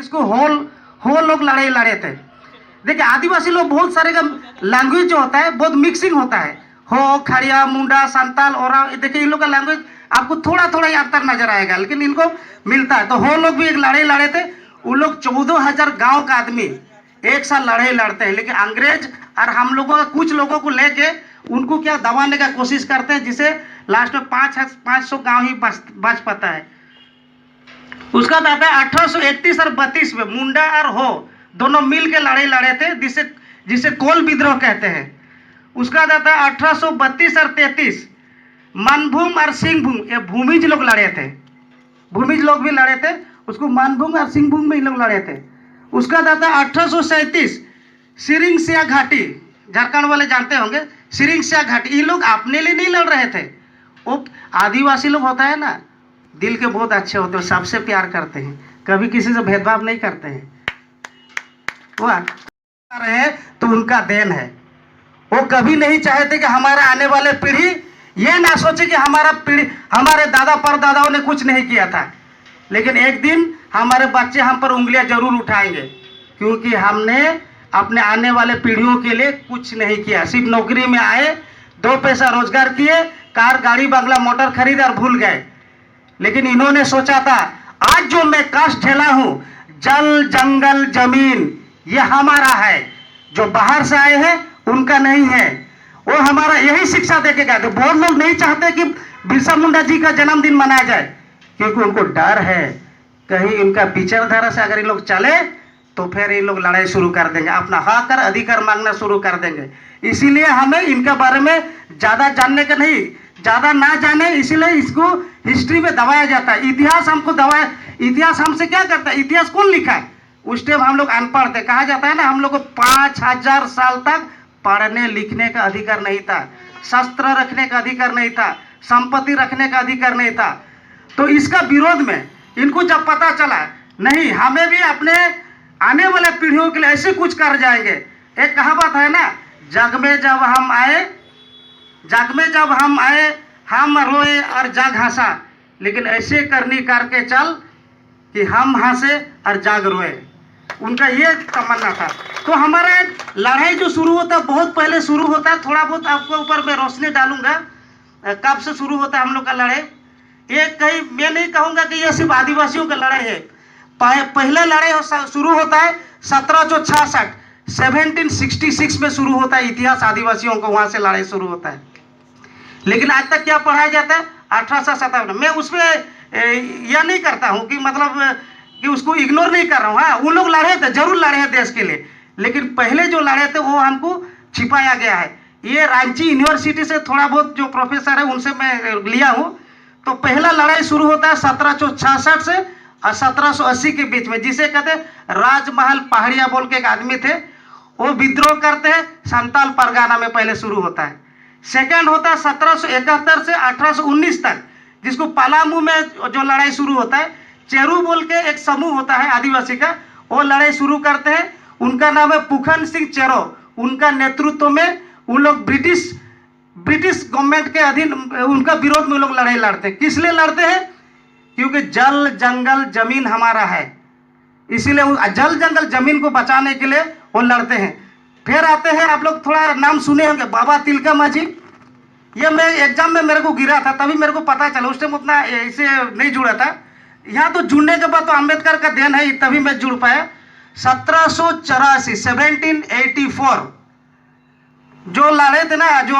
इसको हो लोग लड़ाई लड़े थे। देखिए आदिवासी लोग बहुत सारे का लैंग्वेज जो होता है बहुत मिक्सिंग होता है, हो, खड़िया, मुंडा, संताल, और देखिए इन लोग का लैंग्वेज आपको थोड़ा थोड़ा ही अंतर नजर आएगा, लेकिन इनको मिलता है। तो हो लोग भी एक लड़ाई लड़े थे। उन लोग 14,000 गांव का आदमी एक साथ लड़ाई लड़ते हैं, लेकिन अंग्रेज और हम लोगों का कुछ लोगों को लेके उनको क्या दबाने का कोशिश करते हैं, जिसे लास्ट में 500 गांव ही बच पाता है। उसका दादा 1831 और 32 में मुंडा और हो दोनों मिल के लड़ाई लड़े थे, जिसे कोल विद्रोह कहते हैं। उसका दादा 1832 और 33 मनभूम और सिंहभूम, ये भूमिज लोग लड़े थे, भूमिज लोग भी लड़े थे, उसको मनभूम और सिंहभूम में लोग लड़े थे। उसका दादा 1837 सिरिंगसिया घाटी, झारखंड वाले जानते होंगे सिरिंगसिया घाटी, ये लोग अपने लिए नहीं लड़ रहे थे। वो आदिवासी लोग होता है ना, दिल के बहुत अच्छे होते हैं, सबसे प्यार करते हैं, कभी किसी से भेदभाव नहीं करते हैं। वो रहे हैं तो उनका देन है। वो कभी नहीं चाहते कि हमारे आने वाले पीढ़ी ये ना सोचे कि हमारे दादा परदादाओं ने कुछ नहीं किया था, लेकिन एक दिन हमारे बच्चे हम पर उंगलियां जरूर उठाएंगे, क्योंकि हमने अपने आने वाले पीढ़ियों के लिए कुछ नहीं किया। सिर्फ नौकरी में आए, 2 पैसा रोजगार किए, कार, गाड़ी, बंगला, मोटर खरीद और भूल गए। लेकिन इन्होंने सोचा था आज जो मैं कष्ट झेला हूं, जल, जंगल, जमीन, ये हमारा है, जो बाहर से आए हैं उनका नहीं है। वो हमारा यही शिक्षा देके गए थे। बहुत लोग नहीं चाहते कि बिरसा मुंडा जी का जन्मदिन मनाया जाए, क्योंकि उनको डर है कहीं इनका विचारधारा से अगर ये लोग चले तो फिर ये लोग लड़ाई शुरू कर देंगे, अपना हक और अधिकार मांगना शुरू कर देंगे। इसीलिए हमें इनके बारे में ज़्यादा जानने का नहीं, ज़्यादा ना जाने, इसीलिए इसको हिस्ट्री में दबाया जाता है। इतिहास हमको दबाया, इतिहास हमसे क्या करता है, इतिहास कौन लिखा है? उस टाइम हम लोग अनपढ़ थे, कहा जाता है ना हम लोग को 5000 साल तक पढ़ने लिखने का अधिकार नहीं था, शस्त्र रखने का अधिकार नहीं था, संपत्ति रखने का अधिकार नहीं था। तो इसका विरोध में इनको जब पता चला नहीं, हमें भी अपने आने वाले पीढ़ियों के लिए ऐसे कुछ कर जाएंगे। एक कहावत है ना, जग में जब हम आए हम रोए और जग हंसा, लेकिन ऐसे करनी करके चल कि हम हंसे और जग रोए। उनका ये तमन्ना था। तो हमारा लड़ाई जो शुरू होता है बहुत पहले शुरू होता है, थोड़ा बहुत आपको ऊपर मैं रोशनी डालूंगा कब से शुरू होता है हम लोग का लड़ाई। ये कहीं मैं नहीं कहूँगा कि ये सिर्फ आदिवासियों का लड़ाई है। पहले लड़ाई शुरू होता है 1766 1766 में शुरू होता है। इतिहास आदिवासियों को वहाँ से लड़ाई शुरू होता है, लेकिन आज तक क्या पढ़ाया जाता है 1857। मैं उसमें यह नहीं करता हूँ कि मतलब कि उसको इग्नोर नहीं कर रहा हूँ। हाँ, वो लोग लड़े थे, जरूर लड़े हैं देश के लिए, लेकिन पहले जो लड़े थे वो हमको छिपाया गया है। ये रांची यूनिवर्सिटी से थोड़ा बहुत जो प्रोफेसर है उनसे मैं लिया हूँ। तो पहला लड़ाई शुरू होता है 1766 से और 1780 के बीच में, जिसे कहते हैं राजमहल पहाड़िया बोल के एक आदमी थे, वो विद्रोह करते हैं, संताल परगना में पहले शुरू होता है। सेकंड होता है 1771 से 1819 तक, जिसको पलामू में जो लड़ाई शुरू होता है। चेरू बोल के एक समूह होता है आदिवासी का, वो लड़ाई शुरू करते हैं। उनका नाम है पुखन सिंह चेरो। उनका नेतृत्व में उन लोग ब्रिटिश गवर्नमेंट के अधीन उनका विरोध में लोग लड़ाई लड़ते हैं। किस लिए लड़ते हैं? क्योंकि जल, जंगल, जमीन हमारा है, इसीलिए जल, जंगल, जमीन को बचाने के लिए वो लड़ते हैं। फिर आते हैं, आप लोग थोड़ा नाम सुने होंगे, बाबा तिलका माझी। ये मैं एग्जाम में मेरे को गिरा था, तभी मेरे को पता चला, उस टाइम उतना इससे नहीं जुड़ा था। यहाँ तो जुड़ने के बाद तो अम्बेडकर का देन है, तभी मैं जुड़ पाया। 1784 1784 जो लड़े थे ना, जो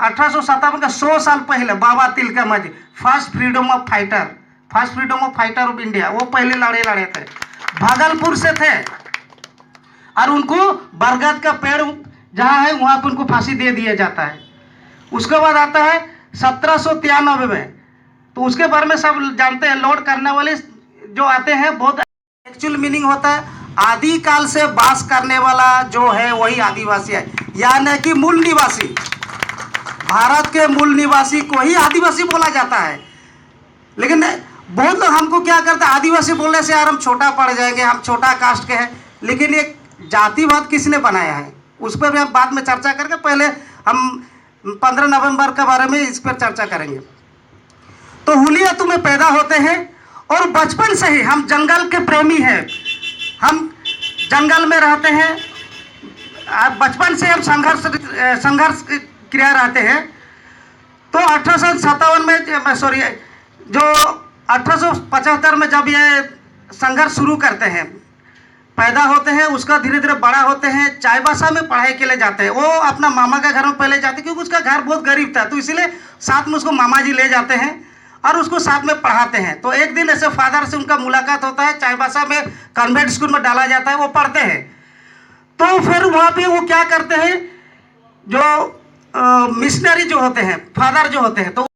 1857 का 100 साल पहले, बाबा तिलका माझी first freedom of fighter of India, वो पहले लड़े थे, भागलपुर से थे। और उनको बरगद का पेड़ जहाँ है वहाँ पर उनको फांसी दे दिया जाता है। उसके बाद आता है 1793 में, तो उसके बारे में सब जानते हैं। लॉर्ड कर्नवालिस जो आते हैं, बहुत एक्चुअल मीनिंग होता है आदि काल से वास करने वाला जो है वही आदिवासी है, यानी कि मूल निवासी। भारत के मूल निवासी को ही आदिवासी बोला जाता है। लेकिन बहुत लोग हमको क्या करते हैं, आदिवासी बोलने से यार हम छोटा पड़ जाएंगे, हम छोटा कास्ट के हैं। लेकिन ये जातिवाद किसने बनाया है, उस पर भी हम बाद में चर्चा करके, पहले हम 15 नवंबर के बारे में इस पर चर्चा करेंगे। तो हुलिया तुम्हें पैदा होते हैं और बचपन से ही हम जंगल के प्रेमी हैं। हम जंगल में रहते हैं, बचपन से हम संघर्ष क्रिया रहते हैं। तो 1857 में सॉरी जो 1875 में जब ये संघर्ष शुरू करते हैं, पैदा होते हैं, उसका धीरे धीरे बड़ा होते हैं, चाईबासा में पढ़ाई के लिए जाते हैं। वो अपना मामा के घर में पहले जाते क्योंकि उसका घर बहुत गरीब था, तो इसीलिए साथ में उसको मामा जी ले जाते हैं और उसको साथ में पढ़ाते हैं। तो एक दिन ऐसे फादर से उनका मुलाकात होता है, चाईबासा में कॉन्वेंट स्कूल में डाला जाता है, वो पढ़ते हैं। तो फिर वहाँ पे वो क्या करते हैं, जो मिशनरी जो होते हैं, फादर जो होते हैं, तो